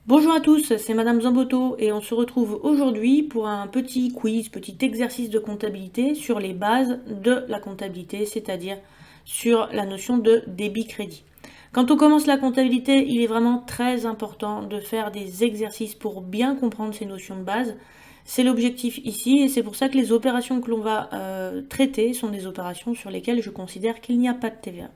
Bonjour à tous, c'est Madame Zamboto et on se retrouve aujourd'hui pour un petit quiz, petit exercice de comptabilité sur les bases de la comptabilité, c'est-à-dire sur la notion de débit-crédit. Quand on commence la comptabilité, il est vraiment très important de faire des exercices pour bien comprendre ces notions de base. C'est l'objectif ici et c'est pour ça que les opérations que l'on va traiter sont des opérations sur lesquelles je considère qu'il n'y a pas de TVA.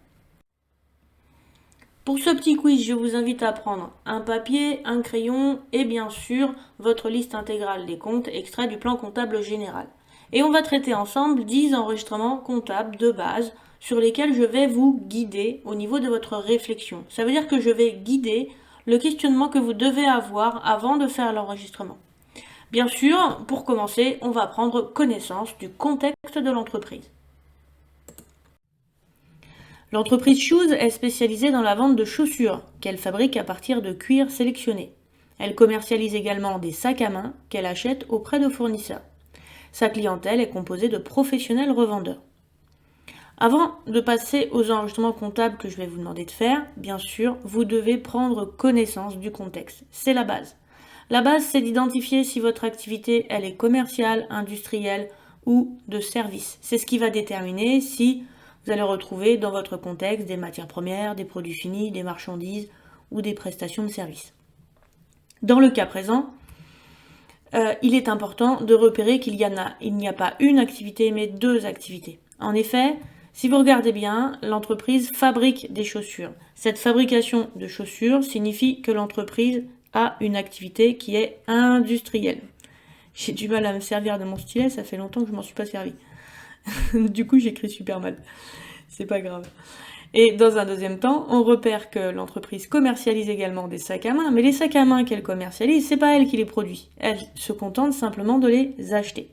Pour ce petit quiz, je vous invite à prendre un papier, un crayon et bien sûr votre liste intégrale des comptes extraits du plan comptable général. Et on va traiter ensemble 10 enregistrements comptables de base sur lesquels je vais vous guider au niveau de votre réflexion. Ça veut dire que je vais guider le questionnement que vous devez avoir avant de faire l'enregistrement. Bien sûr, pour commencer, on va prendre connaissance du contexte de l'entreprise. L'entreprise Shoes est spécialisée dans la vente de chaussures qu'elle fabrique à partir de cuir sélectionné. Elle commercialise également des sacs à main qu'elle achète auprès de fournisseurs. Sa clientèle est composée de professionnels revendeurs. Avant de passer aux enregistrements comptables que je vais vous demander de faire, bien sûr, vous devez prendre connaissance du contexte. C'est la base. La base, c'est d'identifier si votre activité, elle est commerciale, industrielle ou de service. C'est ce qui va déterminer si vous allez retrouver dans votre contexte des matières premières, des produits finis, des marchandises ou des prestations de services. Dans le cas présent, il est important de repérer qu'il n'y a pas une activité mais deux activités. En effet, si vous regardez bien, l'entreprise fabrique des chaussures. Cette fabrication de chaussures signifie que l'entreprise a une activité qui est industrielle. J'ai du mal à me servir de mon stylet, ça fait longtemps que je m'en suis pas servi. Du coup, j'écris super mal. C'est pas grave. Et dans un deuxième temps, on repère que l'entreprise commercialise également des sacs à main, mais les sacs à main qu'elle commercialise, c'est pas elle qui les produit. Elle se contente simplement de les acheter.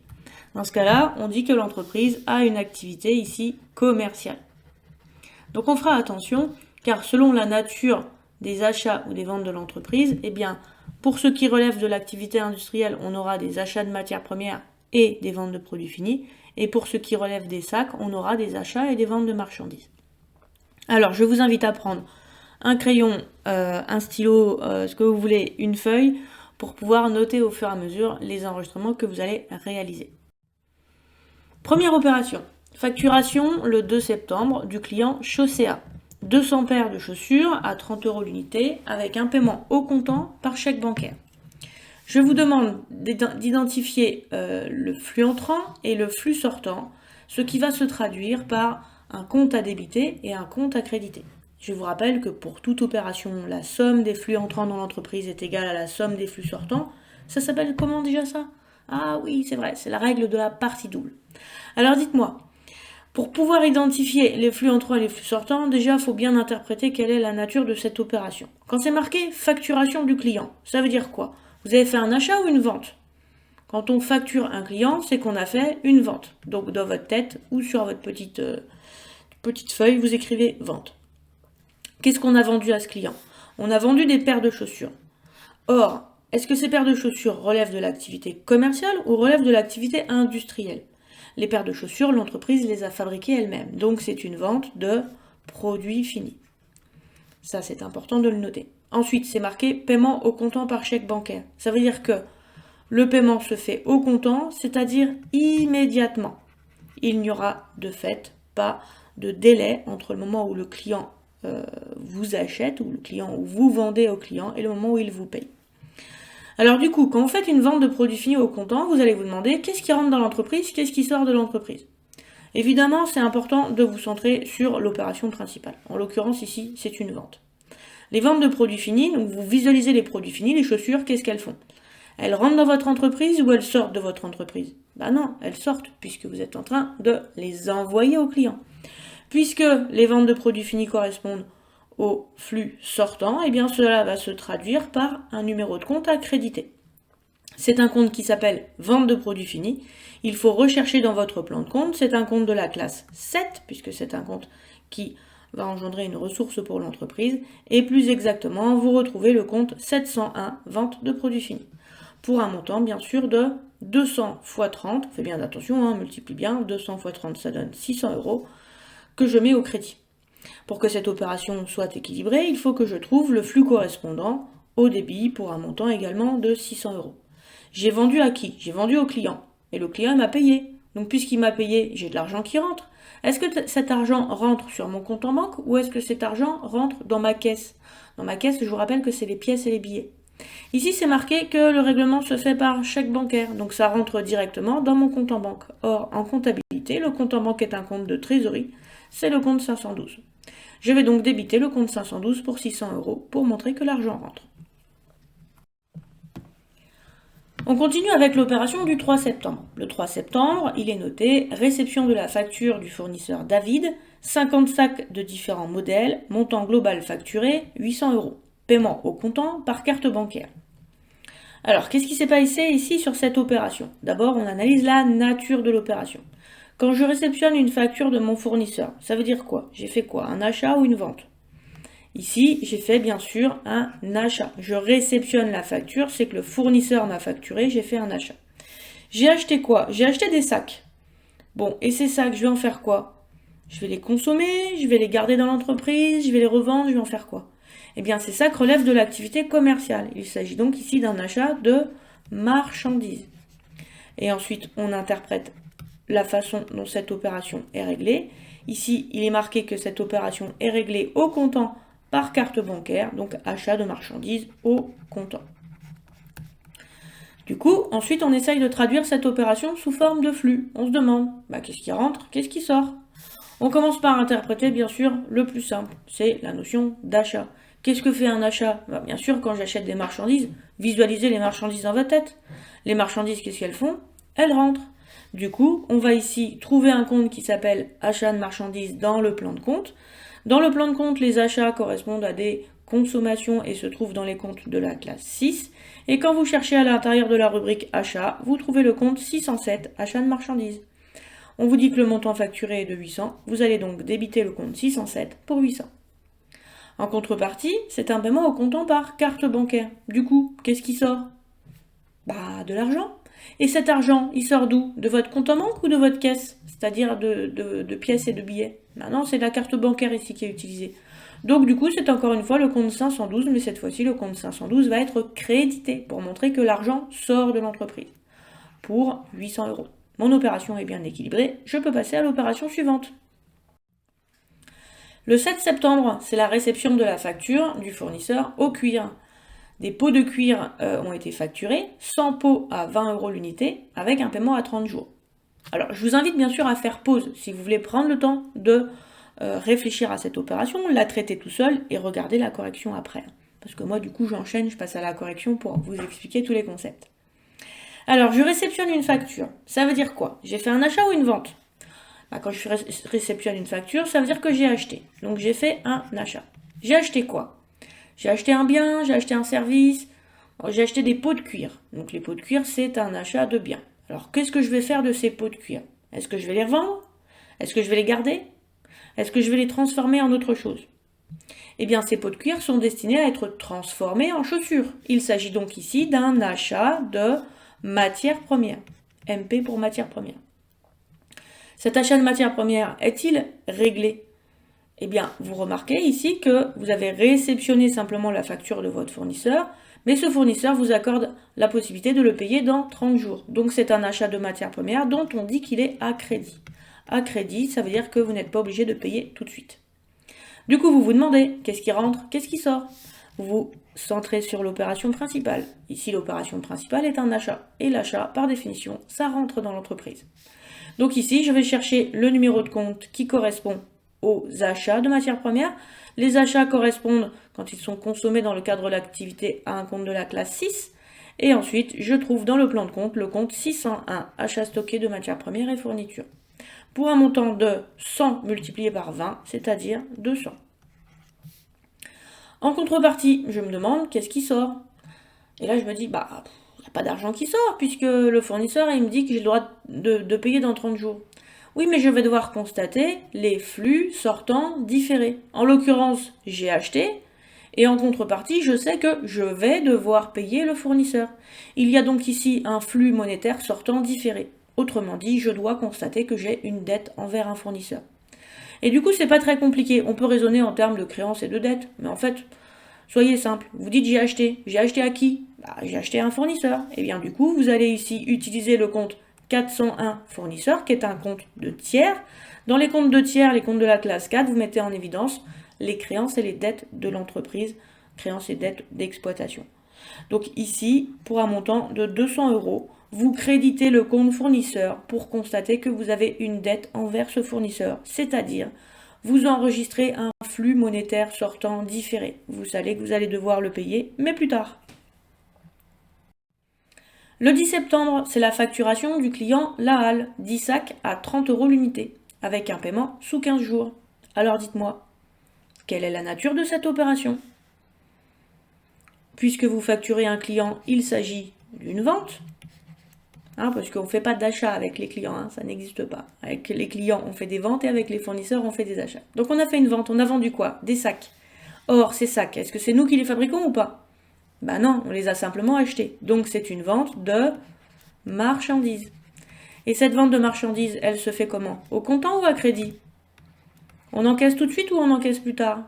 Dans ce cas-là, on dit que l'entreprise a une activité ici commerciale. Donc on fera attention, car selon la nature des achats ou des ventes de l'entreprise, eh bien, pour ce qui relève de l'activité industrielle, on aura des achats de matières premières et des ventes de produits finis. Et pour ce qui relève des sacs, on aura des achats et des ventes de marchandises. Alors, je vous invite à prendre un crayon, un stylo, ce que vous voulez, une feuille, pour pouvoir noter au fur et à mesure les enregistrements que vous allez réaliser. Première opération, facturation le 2 septembre du client Chaussea. 200 paires de chaussures à 30 € l'unité avec un paiement au comptant par chèque bancaire. Je vous demande d'identifier le flux entrant et le flux sortant, ce qui va se traduire par un compte à débiter et un compte à créditer. Je vous rappelle que pour toute opération, la somme des flux entrants dans l'entreprise est égale à la somme des flux sortants. Ça s'appelle comment déjà ça? Ah oui, c'est vrai, c'est la règle de la partie double. Alors dites-moi, pour pouvoir identifier les flux entrants et les flux sortants, déjà, il faut bien interpréter quelle est la nature de cette opération. Quand c'est marqué facturation du client, ça veut dire quoi? Vous avez fait un achat ou une vente? Quand on facture un client, c'est qu'on a fait une vente. Donc dans votre tête ou sur votre petite feuille, vous écrivez vente. Qu'est-ce qu'on a vendu à ce client? On a vendu des paires de chaussures. Or, est-ce que ces paires de chaussures relèvent de l'activité commerciale ou relèvent de l'activité industrielle? Les paires de chaussures, l'entreprise les a fabriquées elle-même. Donc c'est une vente de produits finis. Ça, c'est important de le noter. Ensuite, c'est marqué paiement au comptant par chèque bancaire. Ça veut dire que le paiement se fait au comptant, c'est-à-dire immédiatement. Il n'y aura de fait pas de délai entre le moment où le client vous achète, ou le client où vous vendez au client, et le moment où il vous paye. Alors du coup, quand vous faites une vente de produits finis au comptant, vous allez vous demander qu'est-ce qui rentre dans l'entreprise, qu'est-ce qui sort de l'entreprise. Évidemment, c'est important de vous centrer sur l'opération principale. En l'occurrence ici, c'est une vente. Les ventes de produits finis, donc vous visualisez les produits finis, les chaussures, qu'est-ce qu'elles font? Elles rentrent dans votre entreprise ou elles sortent de votre entreprise? Ben non, elles sortent puisque vous êtes en train de les envoyer aux clients. Puisque les ventes de produits finis correspondent au flux sortant, eh bien cela va se traduire par un numéro de compte à créditer. C'est un compte qui s'appelle vente de produits finis. Il faut rechercher dans votre plan de compte. C'est un compte de la classe 7, puisque c'est un compte qui va engendrer une ressource pour l'entreprise. Et plus exactement, vous retrouvez le compte 701, vente de produits finis. Pour un montant, bien sûr, de 200 x 30. Faites bien attention, on multiplie bien. 200 x 30, ça donne 600 € que je mets au crédit. Pour que cette opération soit équilibrée, il faut que je trouve le flux correspondant au débit pour un montant également de 600 €. J'ai vendu à qui? J'ai vendu au client. Et le client m'a payé. Donc puisqu'il m'a payé, j'ai de l'argent qui rentre. Est-ce que cet argent rentre sur mon compte en banque ou est-ce que cet argent rentre dans ma caisse? Dans ma caisse, je vous rappelle que c'est les pièces et les billets. Ici, c'est marqué que le règlement se fait par chèque bancaire, donc ça rentre directement dans mon compte en banque. Or, en comptabilité, le compte en banque est un compte de trésorerie, c'est le compte 512. Je vais donc débiter le compte 512 pour 600 € pour montrer que l'argent rentre. On continue avec l'opération du 3 septembre. Le 3 septembre, il est noté réception de la facture du fournisseur David, 50 sacs de différents modèles, montant global facturé 800 €. Paiement au comptant par carte bancaire. Alors, qu'est-ce qui s'est passé ici sur cette opération? D'abord, on analyse la nature de l'opération. Quand je réceptionne une facture de mon fournisseur, ça veut dire quoi? J'ai fait quoi? Un achat ou une vente? Ici, j'ai fait bien sûr un achat. Je réceptionne la facture, c'est que le fournisseur m'a facturé, j'ai fait un achat. J'ai acheté quoi? J'ai acheté des sacs. Bon, et ces sacs, je vais en faire quoi? Je vais les consommer, je vais les garder dans l'entreprise, je vais les revendre, je vais en faire quoi? Eh bien, ces sacs relèvent de l'activité commerciale. Il s'agit donc ici d'un achat de marchandises. Et ensuite, on interprète la façon dont cette opération est réglée. Ici, il est marqué que cette opération est réglée au comptant par carte bancaire, donc achat de marchandises au comptant. Du coup, ensuite, on essaye de traduire cette opération sous forme de flux. On se demande, qu'est-ce qui rentre, qu'est-ce qui sort? On commence par interpréter, bien sûr, le plus simple, c'est la notion d'achat. Qu'est-ce que fait un achat? Bien sûr, quand j'achète des marchandises, visualisez les marchandises dans votre tête. Les marchandises, qu'est-ce qu'elles font? Elles rentrent. Du coup, on va ici trouver un compte qui s'appelle achat de marchandises dans le plan de compte. Dans le plan de compte, les achats correspondent à des consommations et se trouvent dans les comptes de la classe 6. Et quand vous cherchez à l'intérieur de la rubrique achat, vous trouvez le compte 607, achat de marchandises. On vous dit que le montant facturé est de 800, vous allez donc débiter le compte 607 pour 800. En contrepartie, c'est un paiement au comptant par carte bancaire. Du coup, qu'est-ce qui sort? De l'argent. Et cet argent, il sort d'où? De votre compte en banque ou de votre caisse? C'est-à-dire de pièces et de billets. Maintenant, c'est la carte bancaire ici qui est utilisée. Donc du coup, c'est encore une fois le compte 512, mais cette fois-ci, le compte 512 va être crédité pour montrer que l'argent sort de l'entreprise pour 800 €. Mon opération est bien équilibrée, je peux passer à l'opération suivante. Le 7 septembre, c'est la réception de la facture du fournisseur au cuir. Des pots de cuir ont été facturés, 100 pots à 20 € l'unité, avec un paiement à 30 jours. Alors, je vous invite bien sûr à faire pause si vous voulez prendre le temps de réfléchir à cette opération, la traiter tout seul et regarder la correction après. Parce que moi, du coup, j'enchaîne, je passe à la correction pour vous expliquer tous les concepts. Alors, je réceptionne une facture. Ça veut dire quoi? J'ai fait un achat ou une vente? Quand je réceptionne une facture, ça veut dire que j'ai acheté. Donc, j'ai fait un achat. J'ai acheté quoi? J'ai acheté un bien, j'ai acheté un service, j'ai acheté des pots de cuir. Donc, les pots de cuir, c'est un achat de biens. Alors, qu'est-ce que je vais faire de ces pots de cuir? Est-ce que je vais les revendre? Est-ce que je vais les garder? Est-ce que je vais les transformer en autre chose? Eh bien, ces pots de cuir sont destinés à être transformés en chaussures. Il s'agit donc ici d'un achat de matière première. MP pour matière première. Cet achat de matière première est-il réglé? Eh bien, vous remarquez ici que vous avez réceptionné simplement la facture de votre fournisseur, mais ce fournisseur vous accorde la possibilité de le payer dans 30 jours. Donc, c'est un achat de matière première dont on dit qu'il est à crédit. À crédit, ça veut dire que vous n'êtes pas obligé de payer tout de suite. Du coup, vous vous demandez, qu'est-ce qui rentre, qu'est-ce qui sort? Vous vous centrez sur l'opération principale. Ici, l'opération principale est un achat. Et l'achat, par définition, ça rentre dans l'entreprise. Donc ici, je vais chercher le numéro de compte qui correspond aux achats de matières premières. Les achats correspondent, quand ils sont consommés dans le cadre de l'activité, à un compte de la classe 6. Et ensuite, je trouve dans le plan de compte le compte 601, achats stockés de matières premières et fournitures. Pour un montant de 100 multiplié par 20, c'est-à-dire 200. En contrepartie, je me demande qu'est-ce qui sort. Et là, je me dis, il n'y a pas d'argent qui sort, puisque le fournisseur, il me dit que j'ai le droit de payer dans 30 jours. Oui, mais je vais devoir constater les flux sortants différés. En l'occurrence, j'ai acheté, et en contrepartie, je sais que je vais devoir payer le fournisseur. Il y a donc ici un flux monétaire sortant différé. Autrement dit, je dois constater que j'ai une dette envers un fournisseur. Et du coup, c'est pas très compliqué. On peut raisonner en termes de créances et de dettes, mais en fait, Soyez simple, vous dites j'ai acheté. J'ai acheté à qui? J'ai acheté à un fournisseur. Et bien du coup, vous allez ici utiliser le compte 401 fournisseur, qui est un compte de tiers. Dans les comptes de tiers, les comptes de la classe 4, vous mettez en évidence les créances et les dettes de l'entreprise, créances et dettes d'exploitation. Donc ici, pour un montant de 200 €, vous créditez le compte fournisseur pour constater que vous avez une dette envers ce fournisseur, c'est-à-dire vous enregistrez un flux monétaire sortant différé. Vous savez que vous allez devoir le payer, mais plus tard. Le 10 septembre, c'est la facturation du client Laal, 10 sacs à 30 € l'unité, avec un paiement sous 15 jours. Alors dites-moi, quelle est la nature de cette opération? Puisque vous facturez un client, il s'agit d'une vente, parce qu'on ne fait pas d'achat avec les clients, ça n'existe pas. Avec les clients, on fait des ventes et avec les fournisseurs, on fait des achats. Donc on a fait une vente, on a vendu quoi? Des sacs. Or, ces sacs, est-ce que c'est nous qui les fabriquons ou pas? Ben non, on les a simplement achetés. Donc c'est une vente de marchandises. Et cette vente de marchandises, elle se fait comment? Au comptant ou à crédit? On encaisse tout de suite ou on encaisse plus tard?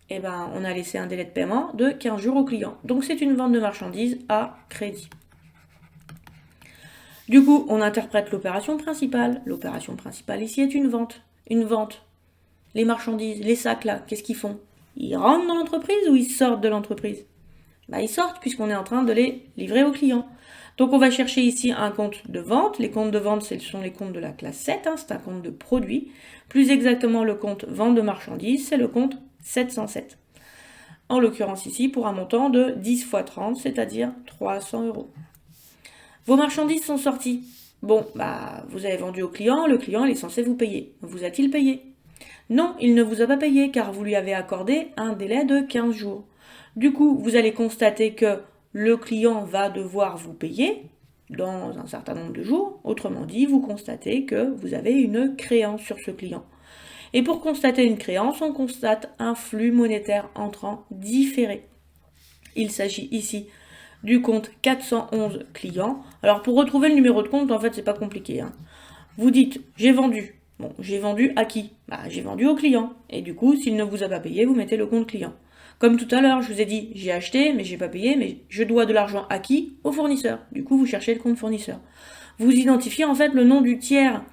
Eh ben, on a laissé un délai de paiement de 15 jours au client. Donc c'est une vente de marchandises à crédit. Du coup, on interprète l'opération principale. L'opération principale ici est une vente. Une vente. Les marchandises, les sacs là, qu'est-ce qu'ils font? Ils rentrent dans l'entreprise ou ils sortent de l'entreprise? Ils sortent puisqu'on est en train de les livrer aux clients. Donc on va chercher ici un compte de vente. Les comptes de vente, ce sont les comptes de la classe 7, c'est un compte de produit. Plus exactement, le compte vente de marchandises, c'est le compte 707. En l'occurrence ici, pour un montant de 10 x 30, c'est-à-dire 300 €. Vos marchandises sont sorties. Bon, vous avez vendu au client, le client il est censé vous payer. Vous a-t-il payé? Non, il ne vous a pas payé car vous lui avez accordé un délai de 15 jours. Du coup, vous allez constater que le client va devoir vous payer dans un certain nombre de jours. Autrement dit, vous constatez que vous avez une créance sur ce client. Et pour constater une créance, on constate un flux monétaire entrant différé. Il s'agit ici du compte 411 clients. Alors pour retrouver le numéro de compte, en fait, c'est pas compliqué. Vous dites, j'ai vendu. Bon, j'ai vendu à qui? J'ai vendu au client. Et du coup, s'il ne vous a pas payé, vous mettez le compte client. Comme tout à l'heure, je vous ai dit, j'ai acheté, mais j'ai pas payé, mais je dois de l'argent à qui? Au fournisseur. Du coup, vous cherchez le compte fournisseur. Vous identifiez en fait le nom du tiers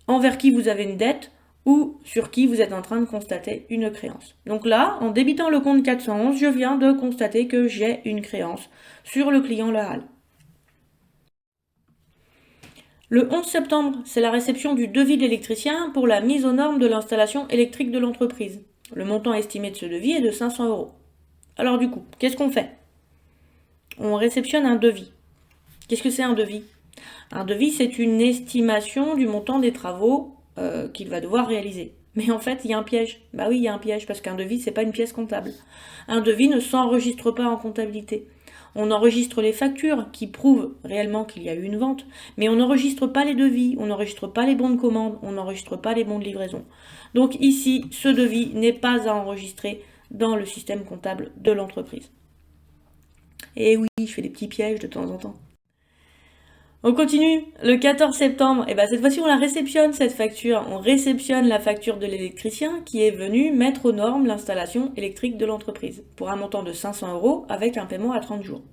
envers qui vous avez une dette ou sur qui vous êtes en train de constater une créance. Donc là, en débitant le compte 411, je viens de constater que j'ai une créance sur le client Laal. Le 11 septembre, c'est la réception du devis de l'électricien pour la mise aux normes de l'installation électrique de l'entreprise. Le montant estimé de ce devis est de 500 €. Alors du coup, qu'est-ce qu'on fait? On réceptionne un devis. Qu'est-ce que c'est un devis? Un devis, c'est une estimation du montant des travaux qu'il va devoir réaliser. Mais en fait, il y a un piège. Oui, il y a un piège parce qu'un devis, c'est pas une pièce comptable. Un devis ne s'enregistre pas en comptabilité. On enregistre les factures qui prouvent réellement qu'il y a eu une vente, mais on n'enregistre pas les devis, on n'enregistre pas les bons de commande, on n'enregistre pas les bons de livraison. Donc ici, ce devis n'est pas à enregistrer dans le système comptable de l'entreprise. Et oui, je fais des petits pièges de temps en temps. On continue, le 14 septembre, et cette fois-ci on la réceptionne cette facture, on réceptionne la facture de l'électricien qui est venu mettre aux normes l'installation électrique de l'entreprise, pour un montant de 500 € avec un paiement à 30 jours.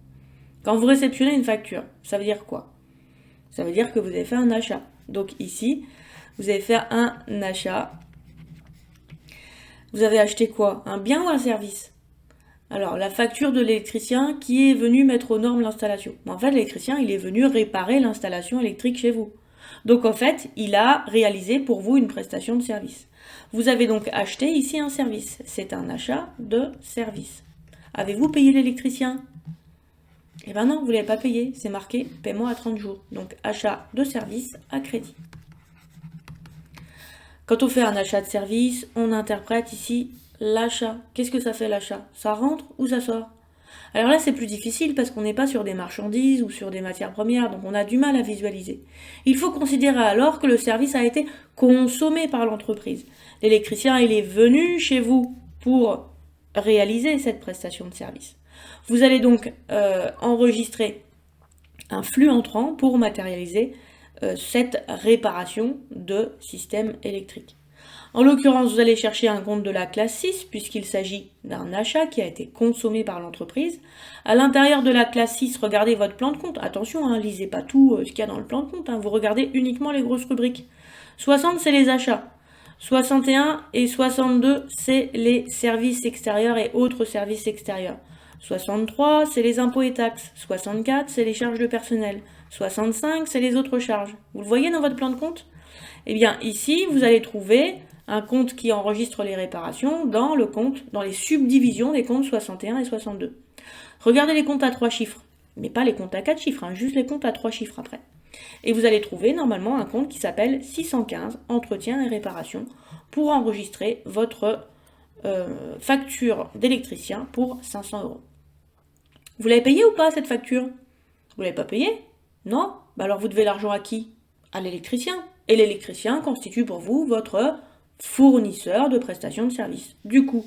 Quand vous réceptionnez une facture, ça veut dire quoi? Ça veut dire que vous avez fait un achat. Donc ici, vous avez fait un achat. Vous avez acheté quoi? Un bien ou un service? Alors, la facture de l'électricien qui est venu mettre aux normes l'installation. En fait, l'électricien, il est venu réparer l'installation électrique chez vous. Donc, en fait, il a réalisé pour vous une prestation de service. Vous avez donc acheté ici un service. C'est un achat de service. Avez-vous payé l'électricien? Eh bien non, vous ne l'avez pas payé. C'est marqué paiement à 30 jours. Donc, achat de service à crédit. Quand on fait un achat de service, on interprète ici l'achat. Qu'est-ce que ça fait l'achat? Ça rentre ou ça sort? Alors là, c'est plus difficile parce qu'on n'est pas sur des marchandises ou sur des matières premières, donc on a du mal à visualiser. Il faut considérer alors que le service a été consommé par l'entreprise. L'électricien, il est venu chez vous pour réaliser cette prestation de service. Vous allez donc enregistrer un flux entrant pour matérialiser cette réparation de système électrique. En l'occurrence, vous allez chercher un compte de la classe 6 puisqu'il s'agit d'un achat qui a été consommé par l'entreprise. À l'intérieur de la classe 6, regardez votre plan de compte. Attention, hein, lisez pas tout ce qu'il y a dans le plan de compte. Hein, vous regardez uniquement les grosses rubriques. 60, c'est les achats. 61 et 62, c'est les services extérieurs et autres services extérieurs. 63, c'est les impôts et taxes. 64, c'est les charges de personnel. 65, c'est les autres charges. Vous le voyez dans votre plan de compte? Eh bien, ici, vous allez trouver un compte qui enregistre les réparations dans les subdivisions des comptes 61 et 62. Regardez les comptes à 3 chiffres, mais pas les comptes à 4 chiffres, hein, juste les comptes à 3 chiffres après. Et vous allez trouver normalement un compte qui s'appelle 615, entretien et réparation, pour enregistrer votre facture d'électricien pour 500 €. Vous l'avez payé ou pas cette facture? Vous l'avez pas payé? Non? Bah alors vous devez l'argent à qui? À l'électricien. Et l'électricien constitue pour vous votre fournisseur de prestations de services. Du coup,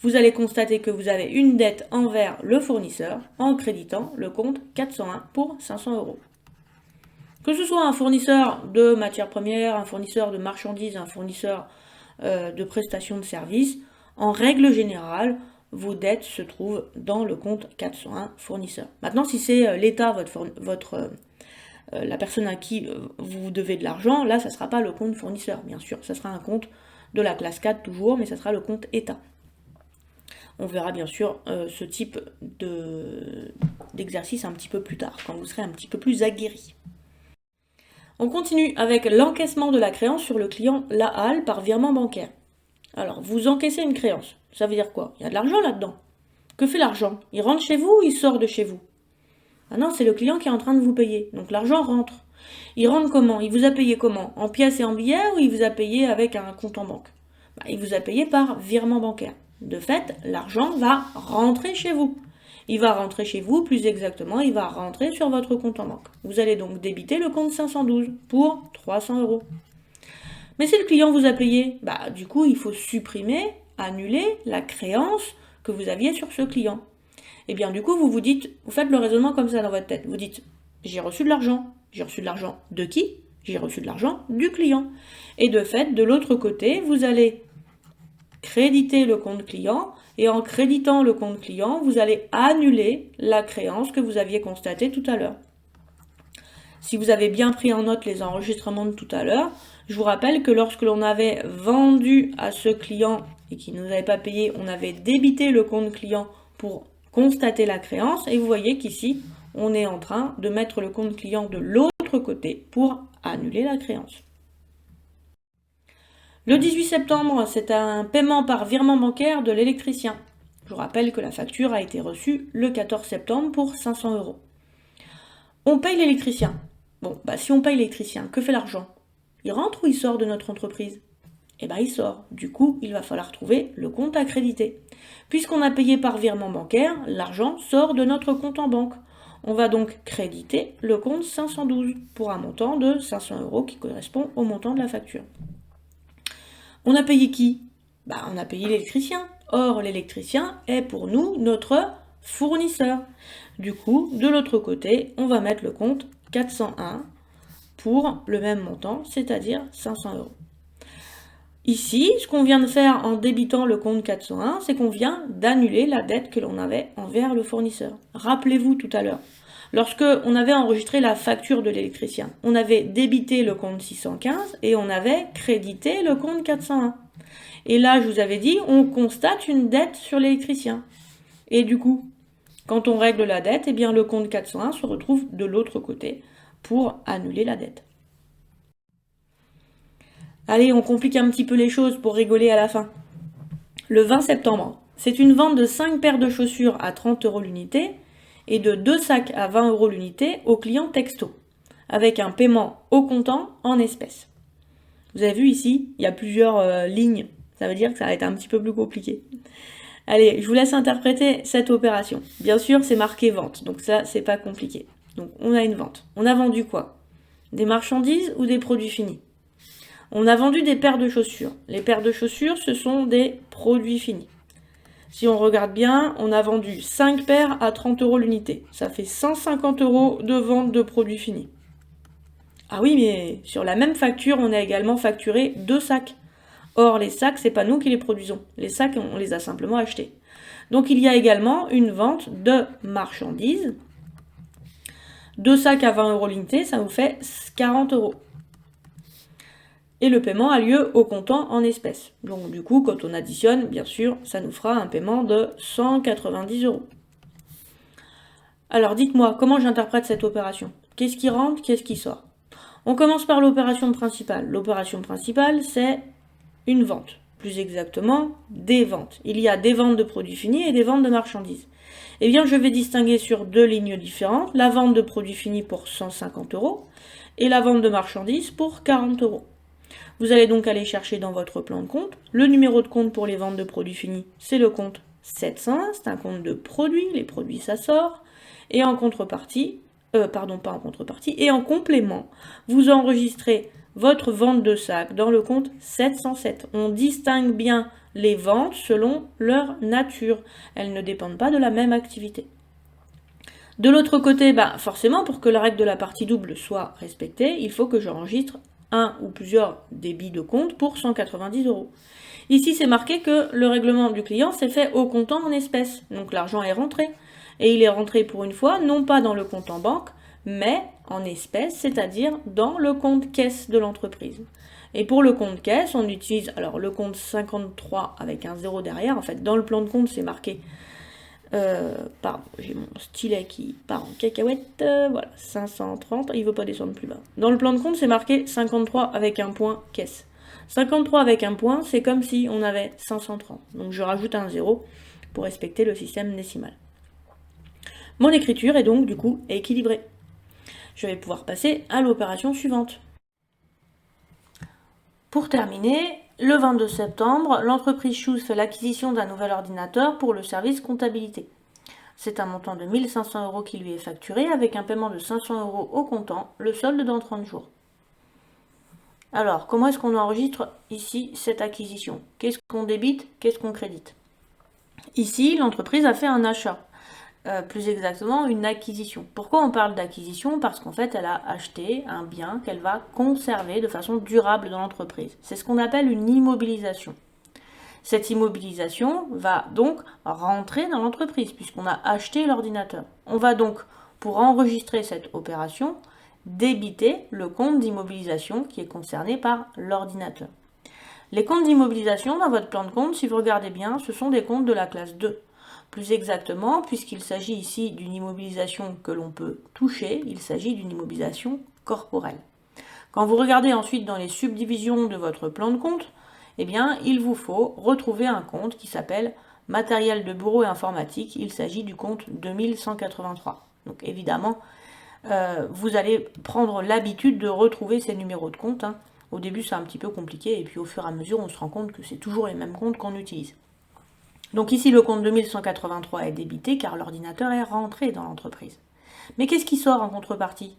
vous allez constater que vous avez une dette envers le fournisseur en créditant le compte 401 pour 500 €. Que ce soit un fournisseur de matières premières, un fournisseur de marchandises, un fournisseur de prestations de services, en règle générale, vos dettes se trouvent dans le compte 401 fournisseur. Maintenant, si c'est l'État, la personne à qui vous devez de l'argent, là, ça ne sera pas le compte fournisseur, bien sûr. Ça sera un compte de la classe 4 toujours, mais ça sera le compte État. On verra bien sûr ce type d'exercice un petit peu plus tard, quand vous serez un petit peu plus aguerri. On continue avec l'encaissement de la créance sur le client LAAL par virement bancaire. Alors, vous encaissez une créance. Ça veut dire quoi? Il y a de l'argent là-dedans. Que fait l'argent? Il rentre chez vous ou il sort de chez vous? Ah non, c'est le client qui est en train de vous payer. Donc l'argent rentre. Il rentre comment? Il vous a payé comment? En pièces et en billets ou il vous a payé avec un compte en banque? Il vous a payé par virement bancaire. De fait, l'argent va rentrer chez vous. Il va rentrer chez vous, plus exactement, il va rentrer sur votre compte en banque. Vous allez donc débiter le compte 512 pour 300 €. Mais si le client vous a payé, du coup, il faut supprimer, annuler la créance que vous aviez sur ce client. Et bien du coup, vous faites le raisonnement comme ça dans votre tête. Vous dites, j'ai reçu de l'argent. J'ai reçu de l'argent de qui? J'ai reçu de l'argent du client. Et de fait, de l'autre côté, vous allez créditer le compte client. Et en créditant le compte client, vous allez annuler la créance que vous aviez constatée tout à l'heure. Si vous avez bien pris en note les enregistrements de tout à l'heure, je vous rappelle que lorsque l'on avait vendu à ce client et qu'il ne nous avait pas payé, on avait débité le compte client pour constater la créance. Et vous voyez qu'ici, on est en train de mettre le compte client de l'autre côté pour annuler la créance. Le 18 septembre, c'est un paiement par virement bancaire de l'électricien. Je vous rappelle que la facture a été reçue le 14 septembre pour 500 €. On paye l'électricien. Bon, si on paye l'électricien, que fait l'argent? Il rentre ou il sort de notre entreprise? Eh bien, il sort. Du coup, il va falloir trouver le compte à créditer. Puisqu'on a payé par virement bancaire, l'argent sort de notre compte en banque. On va donc créditer le compte 512 pour un montant de 500 € qui correspond au montant de la facture. On a payé qui? On a payé l'électricien. Or, l'électricien est pour nous notre fournisseur. Du coup, de l'autre côté, on va mettre le compte 401 pour le même montant, c'est-à-dire 500 €. Ici, ce qu'on vient de faire en débitant le compte 401, c'est qu'on vient d'annuler la dette que l'on avait envers le fournisseur. Rappelez-vous tout à l'heure, lorsque on avait enregistré la facture de l'électricien, on avait débité le compte 615 et on avait crédité le compte 401. Et là, je vous avais dit, on constate une dette sur l'électricien. Et du coup, quand on règle la dette, eh bien le compte 401 se retrouve de l'autre côté pour annuler la dette. Allez, on complique un petit peu les choses pour rigoler à la fin. Le 20 septembre, c'est une vente de 5 paires de chaussures à 30 € l'unité et de 2 sacs à 20 € l'unité au client texto, avec un paiement au comptant en espèces. Vous avez vu ici, il y a plusieurs lignes, ça veut dire que ça va être un petit peu plus compliqué. Allez, je vous laisse interpréter cette opération. Bien sûr, c'est marqué vente, donc ça, c'est pas compliqué. Donc, on a une vente. On a vendu quoi? Des marchandises ou des produits finis? On a vendu des paires de chaussures. Les paires de chaussures, ce sont des produits finis. Si on regarde bien, on a vendu 5 paires à 30 € l'unité. Ça fait 150 € de vente de produits finis. Ah oui, mais sur la même facture, on a également facturé 2 sacs. Or, les sacs, c'est pas nous qui les produisons. Les sacs, on les a simplement achetés. Donc, il y a également une vente de marchandises. 2 sacs à 20 € l'unité, ça vous fait 40 €. Et le paiement a lieu au comptant en espèces. Donc du coup, quand on additionne, bien sûr, ça nous fera un paiement de 190 €. Alors dites-moi, comment j'interprète cette opération? Qu'est-ce qui rentre, qu'est-ce qui sort? On commence par l'opération principale. L'opération principale, c'est une vente. Plus exactement, des ventes. Il y a des ventes de produits finis et des ventes de marchandises. Eh bien, je vais distinguer sur 2 lignes différentes, la vente de produits finis pour 150 € et la vente de marchandises pour 40 €. Vous allez donc aller chercher dans votre plan de compte le numéro de compte pour les ventes de produits finis, c'est le compte 701, c'est un compte de produits, les produits ça sort, et en contrepartie, et en complément, vous enregistrez votre vente de sac dans le compte 707. On distingue bien les ventes selon leur nature, elles ne dépendent pas de la même activité. De l'autre côté, forcément, pour que la règle de la partie double soit respectée, il faut que j'enregistre un ou plusieurs débits de compte pour 190 €. Ici, c'est marqué que le règlement du client s'est fait au comptant en espèces. Donc l'argent est rentré. Et il est rentré pour une fois, non pas dans le compte en banque, mais en espèces, c'est-à-dire dans le compte caisse de l'entreprise. Et pour le compte caisse, on utilise alors le compte 53 avec un 0 derrière. En fait, dans le plan de compte, c'est marqué... pardon, j'ai mon stylet qui part en cacahuète, voilà, 530, il ne veut pas descendre plus bas. Dans le plan de compte, c'est marqué 53 avec un point caisse. 53 avec un point, c'est comme si on avait 530. Donc je rajoute un 0 pour respecter le système décimal. Mon écriture est donc du coup équilibrée. Je vais pouvoir passer à l'opération suivante. Pour terminer, le 22 septembre, l'entreprise Shoes fait l'acquisition d'un nouvel ordinateur pour le service comptabilité. C'est un montant de 1 500 € qui lui est facturé avec un paiement de 500 € au comptant, le solde dans 30 jours. Alors, comment est-ce qu'on enregistre ici cette acquisition? Qu'est-ce qu'on débite? Qu'est-ce qu'on crédite? Ici, l'entreprise a fait un achat. Plus exactement une acquisition. Pourquoi on parle d'acquisition? Parce qu'en fait, elle a acheté un bien qu'elle va conserver de façon durable dans l'entreprise. C'est ce qu'on appelle une immobilisation. Cette immobilisation va donc rentrer dans l'entreprise puisqu'on a acheté l'ordinateur. On va donc, pour enregistrer cette opération, débiter le compte d'immobilisation qui est concerné par l'ordinateur. Les comptes d'immobilisation dans votre plan de compte, si vous regardez bien, ce sont des comptes de la classe 2. Plus exactement, puisqu'il s'agit ici d'une immobilisation que l'on peut toucher, il s'agit d'une immobilisation corporelle. Quand vous regardez ensuite dans les subdivisions de votre plan de compte, eh bien, il vous faut retrouver un compte qui s'appelle matériel de bureau et informatique. Il s'agit du compte 2183. Donc évidemment, vous allez prendre l'habitude de retrouver ces numéros de compte. Au début, c'est un petit peu compliqué et puis au fur et à mesure, on se rend compte que c'est toujours les mêmes comptes qu'on utilise. Donc ici, le compte 2183 est débité car l'ordinateur est rentré dans l'entreprise. Mais qu'est-ce qui sort en contrepartie?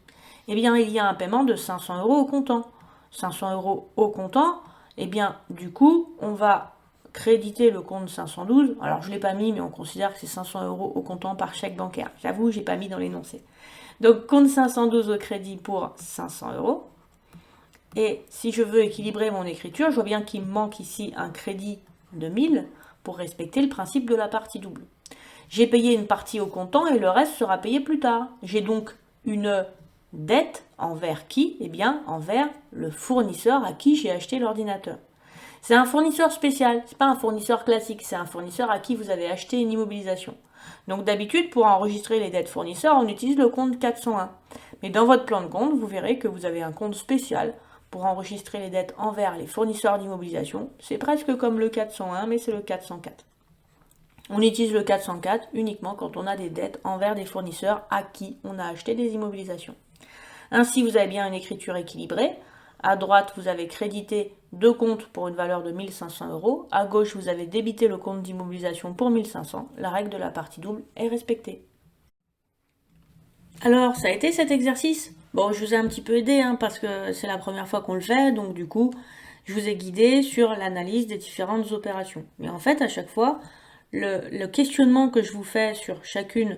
Eh bien, il y a un paiement de 500 € au comptant. 500 € au comptant, eh bien, du coup, on va créditer le compte 512. Alors, je ne l'ai pas mis, mais on considère que c'est 500 € au comptant par chèque bancaire. J'avoue, je n'ai pas mis dans l'énoncé. Donc, compte 512 au crédit pour 500 €. Et si je veux équilibrer mon écriture, je vois bien qu'il me manque ici un crédit de 1000 pour respecter le principe de la partie double. J'ai payé une partie au comptant et le reste sera payé plus tard. J'ai donc une dette envers qui? Eh bien, envers le fournisseur à qui j'ai acheté l'ordinateur. C'est un fournisseur spécial, c'est pas un fournisseur classique, c'est un fournisseur à qui vous avez acheté une immobilisation. Donc d'habitude, pour enregistrer les dettes fournisseurs, on utilise le compte 401. Mais dans votre plan de compte, vous verrez que vous avez un compte spécial pour enregistrer les dettes envers les fournisseurs d'immobilisation. C'est presque comme le 401, mais c'est le 404. On utilise le 404 uniquement quand on a des dettes envers des fournisseurs à qui on a acheté des immobilisations. Ainsi, vous avez bien une écriture équilibrée. À droite, vous avez crédité deux comptes pour une valeur de 1 500 €. À gauche, vous avez débité le compte d'immobilisation pour 1 500. La règle de la partie double est respectée. Alors, ça a été cet exercice? Bon, je vous ai un petit peu aidé parce que c'est la première fois qu'on le fait, donc du coup, je vous ai guidé sur l'analyse des différentes opérations. Mais en fait, à chaque fois, le questionnement que je vous fais sur chacune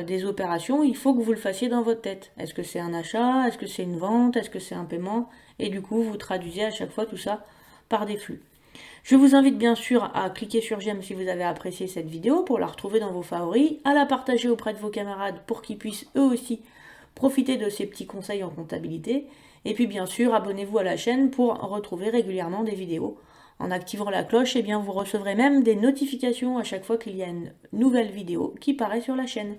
des opérations, il faut que vous le fassiez dans votre tête. Est-ce que c'est un achat? Est-ce que c'est une vente? Est-ce que c'est un paiement? Et du coup, vous traduisez à chaque fois tout ça par des flux. Je vous invite bien sûr à cliquer sur j'aime si vous avez apprécié cette vidéo pour la retrouver dans vos favoris, à la partager auprès de vos camarades pour qu'ils puissent eux aussi profiter de ces petits conseils en comptabilité. Et puis bien sûr, abonnez-vous à la chaîne pour retrouver régulièrement des vidéos. En activant la cloche, eh bien, vous recevrez même des notifications à chaque fois qu'il y a une nouvelle vidéo qui paraît sur la chaîne.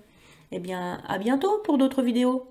Eh bien, à bientôt pour d'autres vidéos.